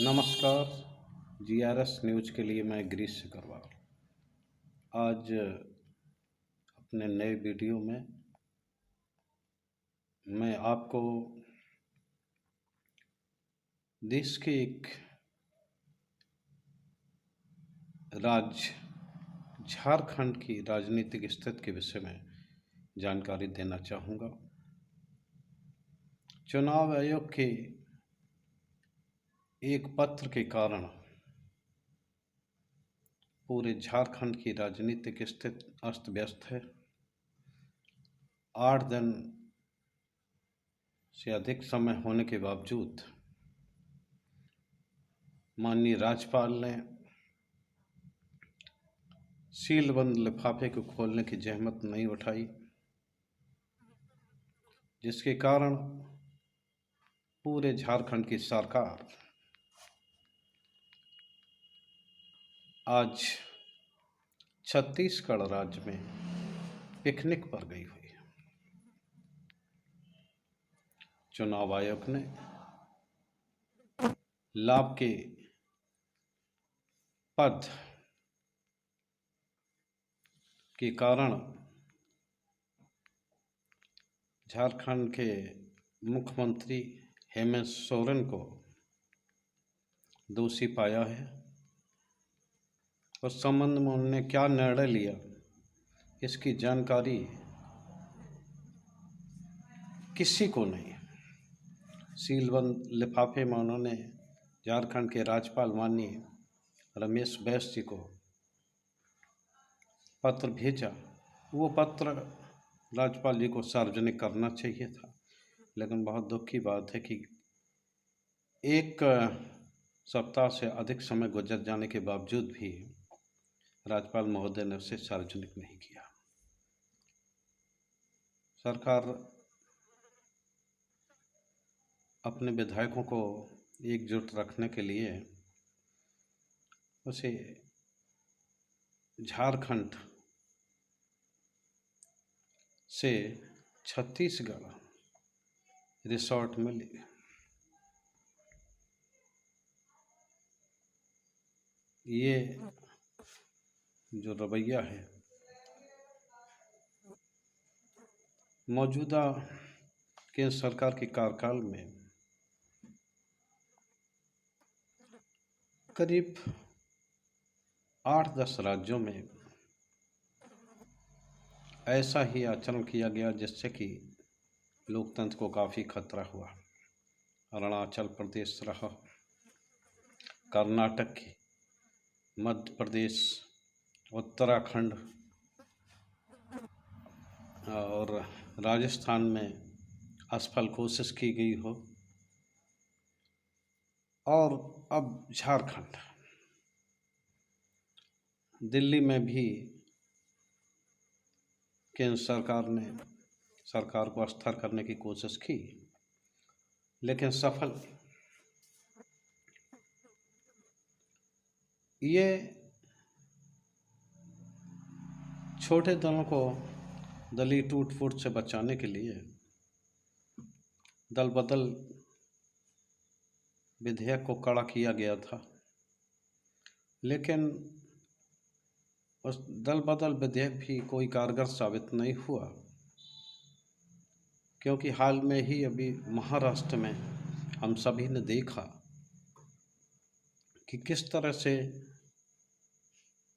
नमस्कार। GRS news के लिए मैं गिरीश सिकरवार। आज अपने नए वीडियो में मैं आपको देश के एक राज्य झारखंड की राजनीतिक स्थिति के विषय में जानकारी देना चाहूँगा। चुनाव आयोग के एक पत्र के कारण पूरे झारखंड की राजनीतिक स्थिति अस्त व्यस्त है। 8 दिन से अधिक समय होने के बावजूद माननीय राज्यपाल ने सीलबंद लिफाफे को खोलने की जहमत नहीं उठाई, जिसके कारण पूरे झारखंड की सरकार आज छत्तीसगढ़ राज्य में पिकनिक पर गई हुई है। चुनाव आयोग ने लाभ के पद के कारण झारखंड के मुख्यमंत्री हेमंत सोरेन को दोषी पाया है। उस संबंध में उन्होंने क्या निर्णय लिया, इसकी जानकारी किसी को नहीं। सीलबंद लिफाफे में उन्होंने झारखंड के राज्यपाल माननीय रमेश बैस जी को पत्र भेजा। वो पत्र राज्यपाल जी को सार्वजनिक करना चाहिए था, लेकिन बहुत दुख की बात है कि एक सप्ताह से अधिक समय गुजर जाने के बावजूद भी राज्यपाल महोदय ने उसे सार्वजनिक नहीं किया। सरकार अपने विधायकों को एकजुट रखने के लिए उसे झारखंड से छत्तीसगढ़ रिसोर्ट में ले गए। ये जो रवैया है मौजूदा केंद्र सरकार के कार्यकाल में करीब 8-10 राज्यों में ऐसा ही आचरण किया गया जिससे कि लोकतंत्र को काफ़ी खतरा हुआ। अरुणाचल प्रदेश रहा, कर्नाटक की, मध्य प्रदेश, उत्तराखंड और राजस्थान में असफल कोशिश की गई हो, और अब झारखंड, दिल्ली में भी केंद्र सरकार ने सरकार को अस्थिर करने की कोशिश की, लेकिन सफल नहीं। ये छोटे दलों को दलीय टूट फूट से बचाने के लिए दल बदल विधेयक को कड़ा किया गया था, लेकिन उस दल बदल विधेयक भी कोई कारगर साबित नहीं हुआ, क्योंकि हाल में ही अभी महाराष्ट्र में हम सभी ने देखा कि किस तरह से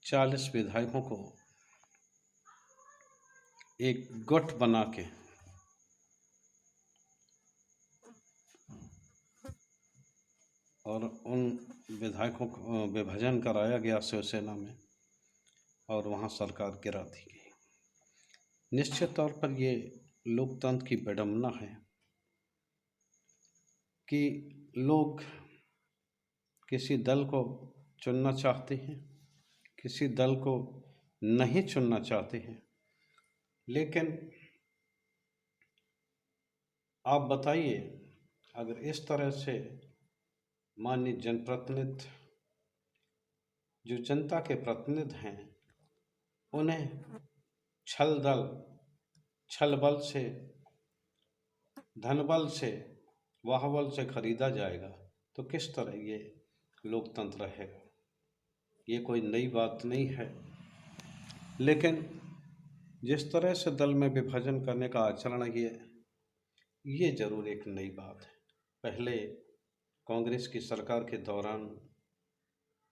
40 विधायकों को एक गुट बना के और उन विधायकों को विभाजन कराया गया शिवसेना में, और वहाँ सरकार गिरा दी गई। निश्चित तौर पर ये लोकतंत्र की विडंबना है कि लोग किसी दल को चुनना चाहते हैं, किसी दल को नहीं चुनना चाहते हैं, लेकिन आप बताइए, अगर इस तरह से माननीय जनप्रतिनिधि जो जनता के प्रतिनिधि हैं, उन्हें छल बल से, धन बल से, वाहबल से खरीदा जाएगा, तो किस तरह ये लोकतंत्र रहेगा। ये कोई नई बात नहीं है, लेकिन जिस तरह से दल में विभाजन करने का आचरण ये जरूर एक नई बात है। पहले कांग्रेस की सरकार के दौरान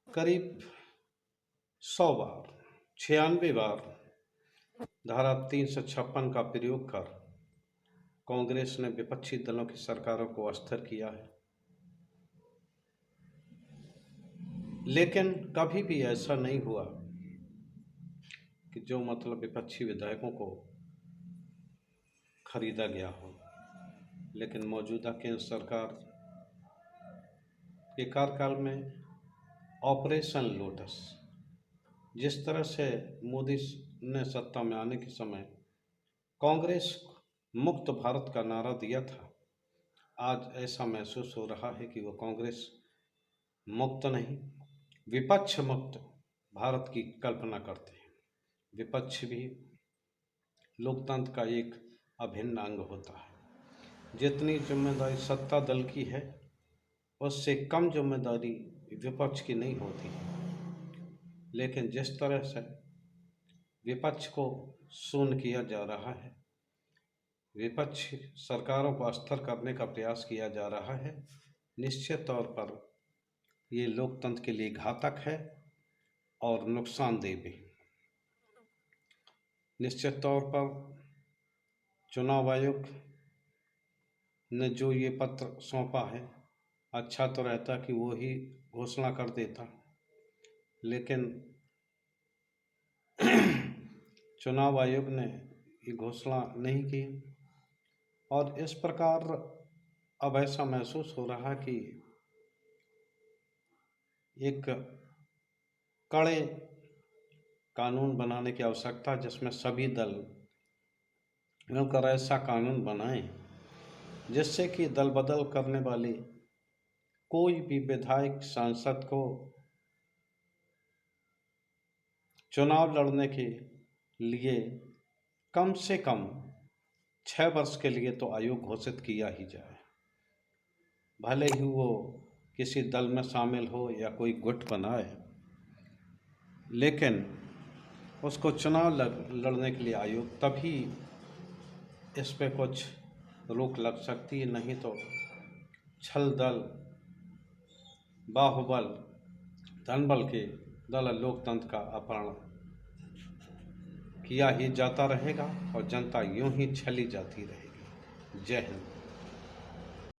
करीब 100 बार 96 बार धारा 356 का प्रयोग कर कांग्रेस ने विपक्षी दलों की सरकारों को अस्थिर किया है, लेकिन कभी भी ऐसा नहीं हुआ कि जो विपक्षी विधायकों को खरीदा गया हो। लेकिन मौजूदा केंद्र सरकार के कार्यकाल में ऑपरेशन लोटस, जिस तरह से मोदी ने सत्ता में आने के समय कांग्रेस मुक्त भारत का नारा दिया था, आज ऐसा महसूस हो रहा है कि वो कांग्रेस मुक्त नहीं, विपक्ष मुक्त भारत की कल्पना करते हैं। विपक्ष भी लोकतंत्र का एक अभिन्न अंग होता है। जितनी जिम्मेदारी सत्ता दल की है, उससे कम जिम्मेदारी विपक्ष की नहीं होती। लेकिन जिस तरह से विपक्ष को शून्य किया जा रहा है, विपक्ष सरकारों को अस्थिर करने का प्रयास किया जा रहा है, निश्चित तौर पर ये लोकतंत्र के लिए घातक है और नुकसानदेह भी। निश्चित तौर पर चुनाव आयोग ने जो ये पत्र सौंपा है, अच्छा तो रहता कि वो ही घोषणा कर देता, लेकिन चुनाव आयोग ने ये घोषणा नहीं की और इस प्रकार अब ऐसा महसूस हो रहा कि एक कड़े कानून बनाने की आवश्यकता, जिसमें सभी दल मिलकर ऐसा कानून बनाएं जिससे कि दल बदल करने वाले कोई भी विधायक सांसद को चुनाव लड़ने के लिए कम से कम 6 वर्ष के लिए तो आयोग घोषित किया ही जाए। भले ही वो किसी दल में शामिल हो या कोई गुट बनाए, लेकिन उसको चुनाव लड़ने के लिए आयोग, तभी इस पे कुछ रोक लग सकती है। नहीं तो छल दल, बाहुबल, धनबल के दल लोकतंत्र का अपहरण किया ही जाता रहेगा और जनता यूं ही छली जाती रहेगी। जय हिंद।